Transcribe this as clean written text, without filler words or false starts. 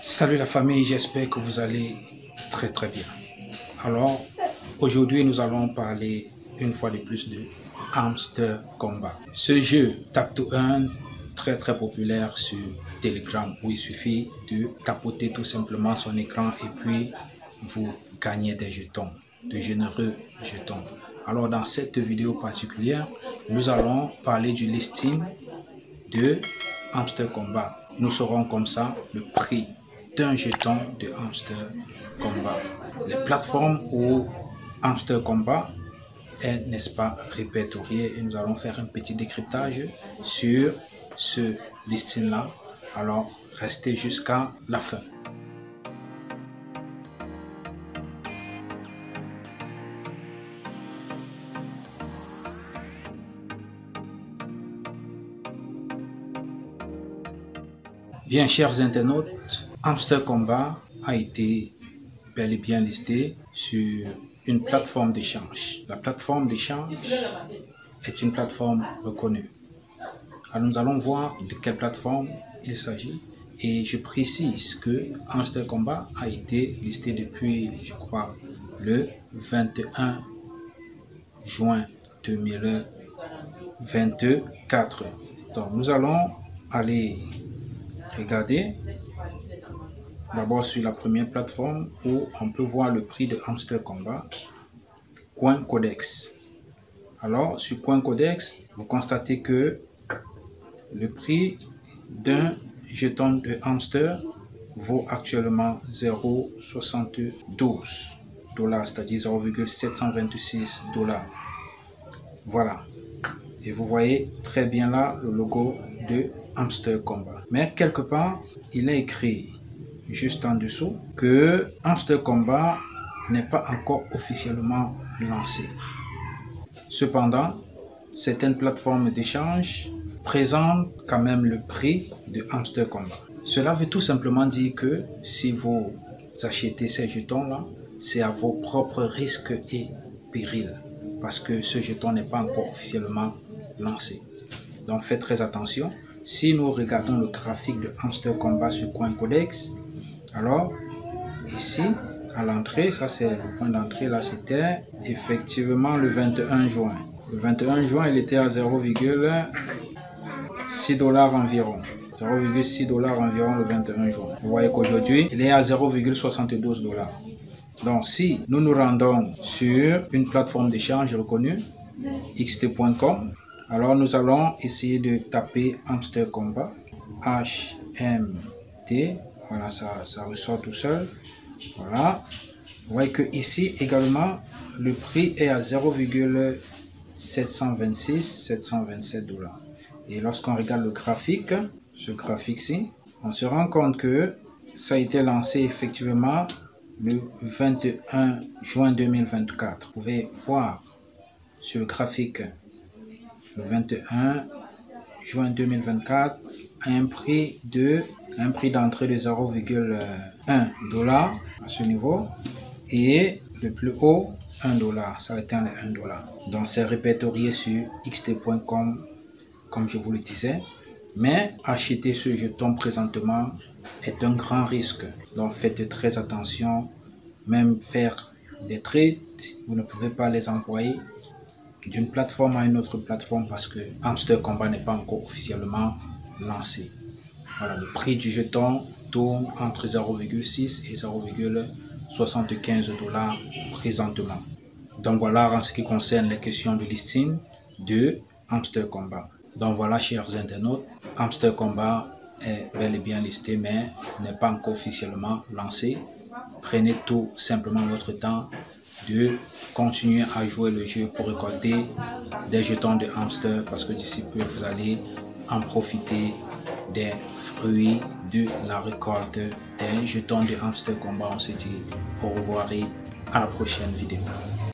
Salut la famille, j'espère que vous allez très bien. Alors, aujourd'hui nous allons parler une fois de plus de Hamster Kombat. Ce jeu Tap to Earn, très populaire sur Telegram, où il suffit de tapoter tout simplement son écran et puis vous gagnez des jetons, de généreux jetons. Alors dans cette vidéo particulière, nous allons parler du listing de Hamster Kombat. Nous saurons comme ça le prix d'un jeton de Hamster Kombat, les plateformes où Hamster Kombat est, n'est-ce pas, répertorié, et nous allons faire un petit décryptage sur ce listing là. Alors restez jusqu'à la fin. Bien, chers internautes, Hamster Kombat a été bel et bien listé sur une plateforme d'échange. La plateforme d'échange est une plateforme reconnue. Alors nous allons voir de quelle plateforme il s'agit. Et je précise que Hamster Kombat a été listé depuis, je crois, le 21 juin 2024. Donc nous allons aller regarder d'abord sur la première plateforme où on peut voir le prix de Hamster Kombat, CoinCodex. Alors sur CoinCodex, vous constatez que le prix d'un jeton de hamster vaut actuellement 0,72 $, c'est-à-dire 0,726 $. Voilà. Et vous voyez très bien là le logo de Hamster Kombat. Mais quelque part, il est écrit juste en dessous que Hamster Kombat n'est pas encore officiellement lancé. Cependant, certaines plateformes d'échange présentent quand même le prix de Hamster Kombat. Cela veut tout simplement dire que si vous achetez ces jetons-là, c'est à vos propres risques et périls, parce que ce jeton n'est pas encore officiellement lancé. Donc faites très attention. Si nous regardons le graphique de Hamster Kombat sur CoinCodex, alors ici à l'entrée, ça c'est le point d'entrée, là c'était effectivement le 21 juin. Le 21 juin, il était à 0,6 $ environ. 0,6 $ environ le 21 juin. Vous voyez qu'aujourd'hui, il est à 0,72 $. Donc si nous nous rendons sur une plateforme d'échange reconnue, xt.com, alors nous allons essayer de taper Hamster Kombat, HMT, voilà, ça ressort tout seul. Voilà, vous voyez que ici également le prix est à 0,727 $. Et lorsqu'on regarde le graphique, ce graphique-ci, on se rend compte que ça a été lancé effectivement le 21 juin 2024. Vous pouvez voir sur le graphique le 21 juin 2024 à un prix d'entrée de 0,1 $, à ce niveau, et le plus haut 1 $, ça atteint les 1 $. Donc c'est répertorié sur xt.com comme je vous le disais, mais acheter ce jeton présentement est un grand risque. Donc faites très attention. Même faire des trades, vous ne pouvez pas les envoyer d'une plateforme à une autre plateforme parce que Hamster Kombat n'est pas encore officiellement lancé. Voilà, le prix du jeton tourne entre 0,6 et 0,75 $ présentement. Donc voilà en ce qui concerne les questions de listing de Hamster Kombat. Donc voilà, chers internautes, Hamster Kombat est bel et bien listé mais n'est pas encore officiellement lancé. Prenez tout simplement votre temps de continuer à jouer le jeu pour récolter des jetons de hamster, parce que d'ici peu vous allez en profiter des fruits de la récolte des jetons de Hamster Kombat. On se dit au revoir et à la prochaine vidéo.